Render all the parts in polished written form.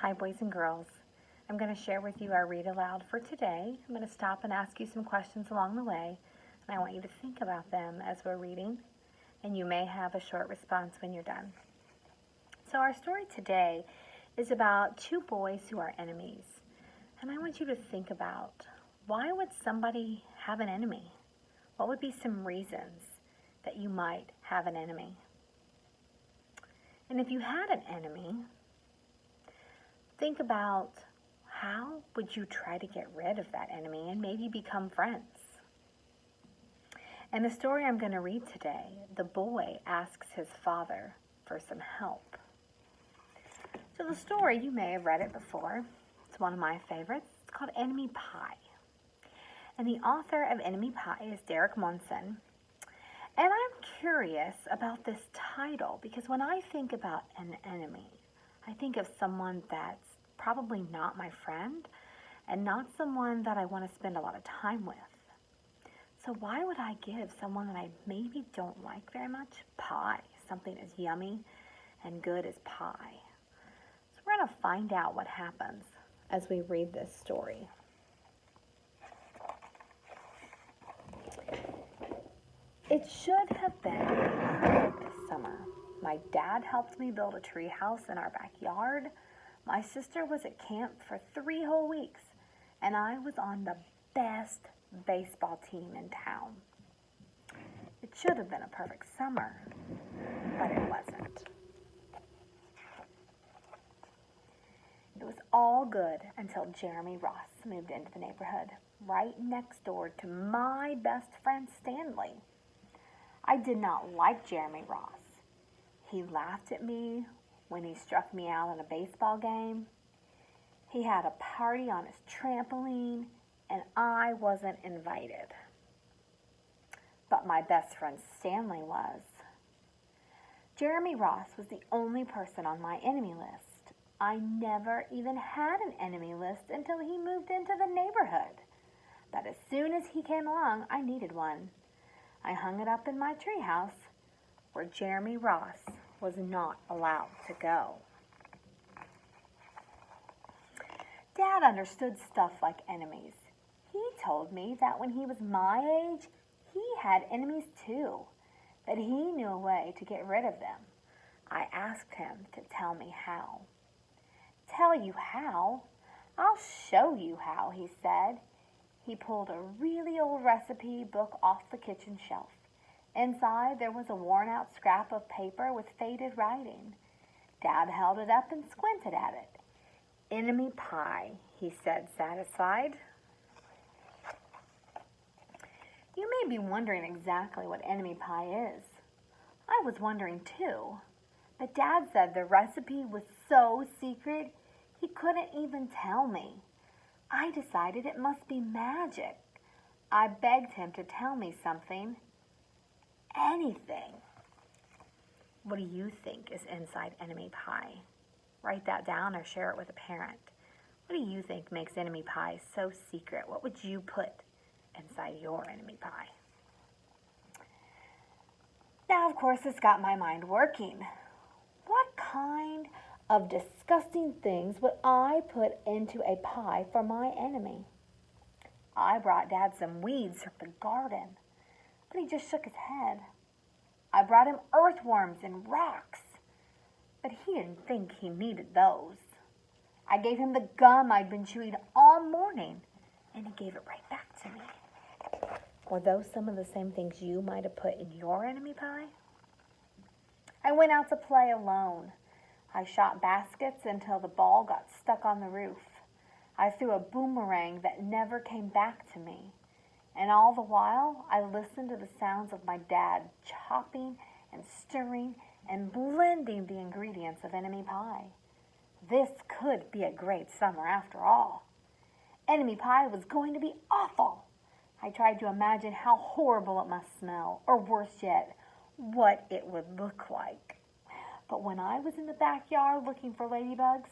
Hi, boys and girls. I'm going to share with you our read aloud for today. I'm going to stop and ask you some questions along the way, and I want you to think about them as we're reading, and you may have a short response when you're done. So our story today is about two boys who are enemies, and I want you to think about, why would somebody have an enemy? What would be some reasons that you might have an enemy? And if you had an enemy, think about, how would you try to get rid of that enemy and maybe become friends? In the story I'm going to read today, the boy asks his father for some help. So the story, you may have read it before. It's one of my favorites. It's called Enemy Pie. And the author of Enemy Pie is Derek Monson. And I'm curious about this title because when I think about an enemy, I think of someone that's probably not my friend and not someone that I want to spend a lot of time with. So why would I give someone that I maybe don't like very much pie, something as yummy and good as pie? So we're going to find out what happens as we read this story. It should have been a perfect summer. My dad helped me build a tree house in our backyard. My sister was at camp for 3 whole weeks, and I was on the best baseball team in town. It should have been a perfect summer, but it wasn't. It was all good until Jeremy Ross moved into the neighborhood, right next door to my best friend Stanley. I did not like Jeremy Ross. He laughed at me when he struck me out in a baseball game. He had a party on his trampoline, and I wasn't invited. But my best friend Stanley was. Jeremy Ross was the only person on my enemy list. I never even had an enemy list until he moved into the neighborhood. But as soon as he came along, I needed one. I hung it up in my treehouse where Jeremy Ross was not allowed to go. Dad understood stuff like enemies. He told me that when he was my age, he had enemies too, but he knew a way to get rid of them. I asked him to tell me how. Tell you how? I'll show you how, he said. He pulled a really old recipe book off the kitchen shelf. Inside, there was a worn-out scrap of paper with faded writing. Dad held it up and squinted at it. Enemy pie, he said, satisfied. You may be wondering exactly what enemy pie is. I was wondering too, but Dad said the recipe was so secret he couldn't even tell me. I decided it must be magic. I begged him to tell me something. Anything. What do you think is inside enemy pie? Write that down or share it with a parent. What do you think makes enemy pie so secret? What would you put inside your enemy pie? Now, of course, this got my mind working. What kind of disgusting things would I put into a pie for my enemy? I brought Dad some weeds from the garden, but he just shook his head. I brought him earthworms and rocks, but he didn't think he needed those. I gave him the gum I'd been chewing all morning, and he gave it right back to me. Were those some of the same things you might have put in your enemy pie? I went out to play alone. I shot baskets until the ball got stuck on the roof. I threw a boomerang that never came back to me. And all the while, I listened to the sounds of my dad chopping and stirring and blending the ingredients of enemy pie. This could be a great summer after all. Enemy pie was going to be awful. I tried to imagine how horrible it must smell, or worse yet, what it would look like. But when I was in the backyard looking for ladybugs,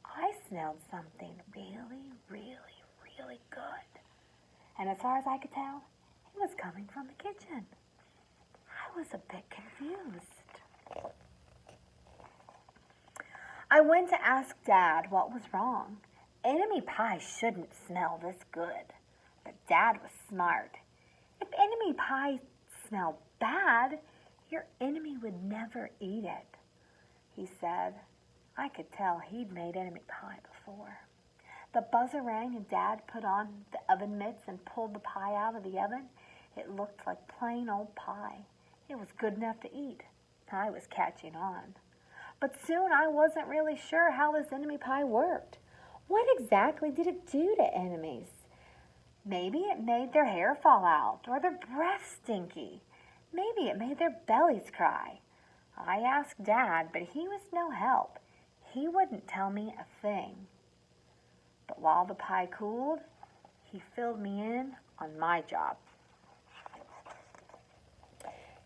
I smelled something really, really, really good. And as far as I could tell, it was coming from the kitchen. I was a bit confused. I went to ask Dad what was wrong. Enemy pie shouldn't smell this good. But Dad was smart. If enemy pie smelled bad, your enemy would never eat it, he said. I could tell he'd made enemy pie before. The buzzer rang and Dad put on the oven mitts and pulled the pie out of the oven. It looked like plain old pie. It was good enough to eat. I was catching on. But soon I wasn't really sure how this enemy pie worked. What exactly did it do to enemies? Maybe it made their hair fall out or their breath stinky. Maybe it made their bellies cry. I asked Dad, but he was no help. He wouldn't tell me a thing. But while the pie cooled, he filled me in on my job.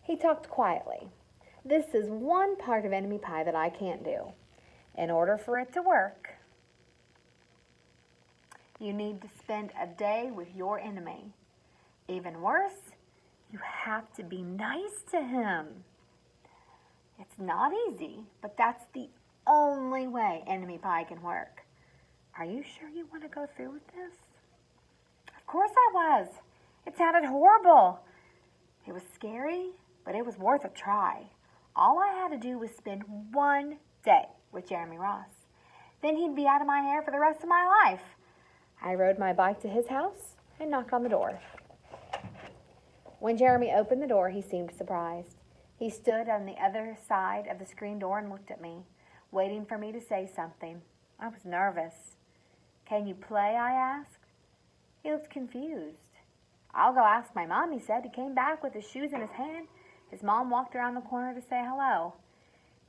He talked quietly. This is one part of enemy pie that I can't do. In order for it to work, you need to spend a day with your enemy. Even worse, you have to be nice to him. It's not easy, but that's the only way enemy pie can work. Are you sure you want to go through with this? Of course I was. It sounded horrible. It was scary, but it was worth a try. All I had to do was spend one day with Jeremy Ross. Then he'd be out of my hair for the rest of my life. I rode my bike to his house and knocked on the door. When Jeremy opened the door, he seemed surprised. He stood on the other side of the screen door and looked at me, waiting for me to say something. I was nervous. Can you play? I asked. He looked confused. I'll go ask my mom, he said. He came back with his shoes in his hand. His mom walked around the corner to say hello.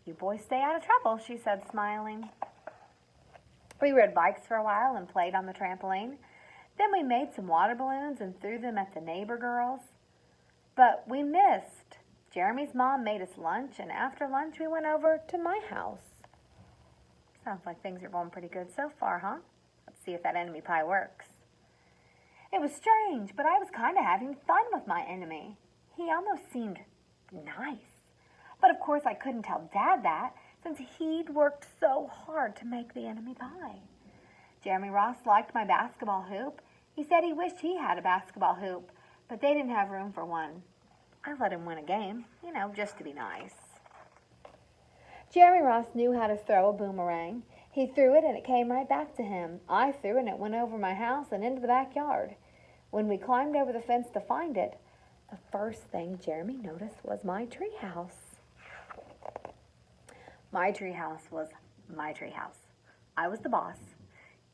You boys stay out of trouble, she said, smiling. We rode bikes for a while and played on the trampoline. Then we made some water balloons and threw them at the neighbor girls. But we missed. Jeremy's mom made us lunch, and after lunch we went over to my house. Sounds like things are going pretty good so far, huh? Let's see if that enemy pie works. It was strange, but I was kind of having fun with my enemy. He almost seemed nice. But of course I couldn't tell Dad that, since he'd worked so hard to make the enemy pie. Jeremy Ross liked my basketball hoop. He said he wished he had a basketball hoop, but they didn't have room for one. I let him win a game, just to be nice. Jeremy Ross knew how to throw a boomerang. He threw it and it came right back to him. I threw it and it went over my house and into the backyard. When we climbed over the fence to find it, the first thing Jeremy noticed was my treehouse. My treehouse was my treehouse. I was the boss.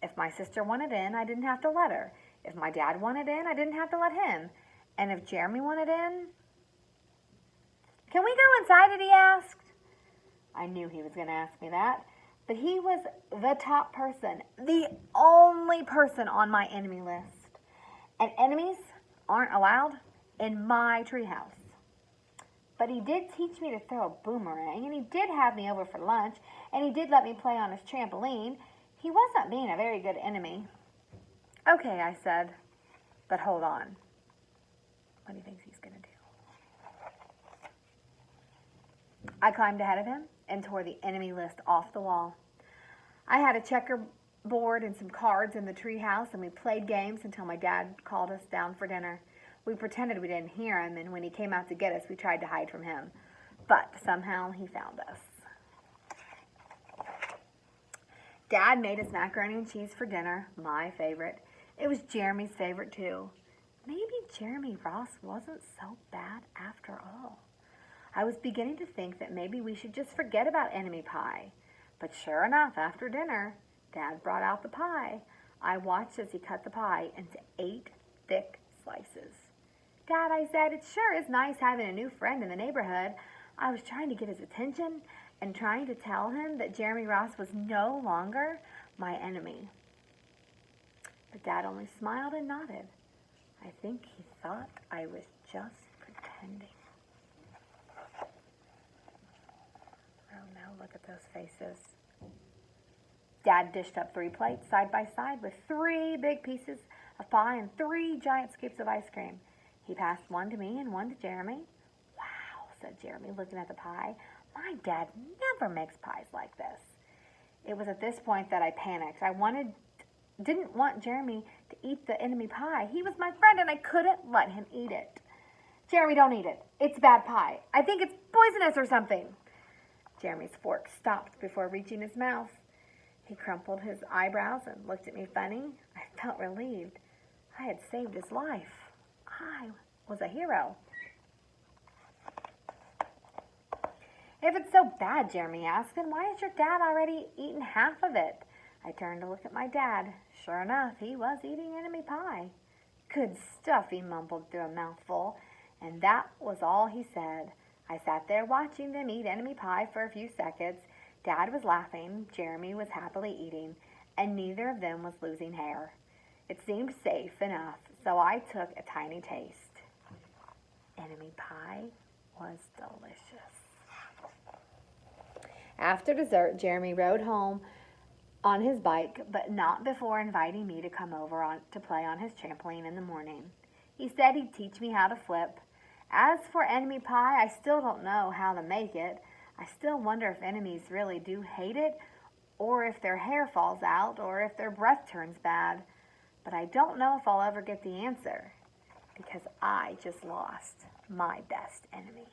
If my sister wanted in, I didn't have to let her. If my dad wanted in, I didn't have to let him. And if Jeremy wanted in... Can we go inside it, he asked. I knew he was going to ask me that. But he was the top person, the only person on my enemy list. And enemies aren't allowed in my treehouse. But he did teach me to throw a boomerang, and he did have me over for lunch, and he did let me play on his trampoline. He wasn't being a very good enemy. Okay, I said, but hold on. What do you think he's going to do? I climbed ahead of him and tore the enemy list off the wall. I had a checkerboard and some cards in the treehouse, and we played games until my dad called us down for dinner. We pretended we didn't hear him, and when he came out to get us, we tried to hide from him. But somehow he found us. Dad made us macaroni and cheese for dinner, my favorite. It was Jeremy's favorite, too. Maybe Jeremy Ross wasn't so bad after all. I was beginning to think that maybe we should just forget about enemy pie. But sure enough, after dinner, Dad brought out the pie. I watched as he cut the pie into 8 thick slices. Dad, I said, it sure is nice having a new friend in the neighborhood. I was trying to get his attention and trying to tell him that Jeremy Ross was no longer my enemy. But Dad only smiled and nodded. I think he thought I was just pretending. Oh no, look at those faces. Dad dished up 3 plates side by side with 3 big pieces of pie and 3 giant scoops of ice cream. He passed one to me and one to Jeremy. Wow, said Jeremy, looking at the pie. My dad never makes pies like this. It was at this point that I panicked. Didn't want Jeremy to eat the enemy pie. He was my friend and I couldn't let him eat it. Jeremy, don't eat it. It's bad pie. I think it's poisonous or something. Jeremy's fork stopped before reaching his mouth. He crumpled his eyebrows and looked at me funny. I felt relieved. I had saved his life. I was a hero. If it's so bad, Jeremy asked, then why has your dad already eaten half of it? I turned to look at my dad. Sure enough, he was eating enemy pie. Good stuff, he mumbled through a mouthful, and that was all he said. I sat there watching them eat enemy pie for a few seconds. Dad was laughing, Jeremy was happily eating, and neither of them was losing hair. It seemed safe enough, so I took a tiny taste. Enemy pie was delicious. After dessert, Jeremy rode home on his bike, but not before inviting me to come over to play on his trampoline in the morning. He said he'd teach me how to flip. As for enemy pie, I still don't know how to make it. I still wonder if enemies really do hate it, or if their hair falls out, or if their breath turns bad. But I don't know if I'll ever get the answer, because I just lost my best enemy.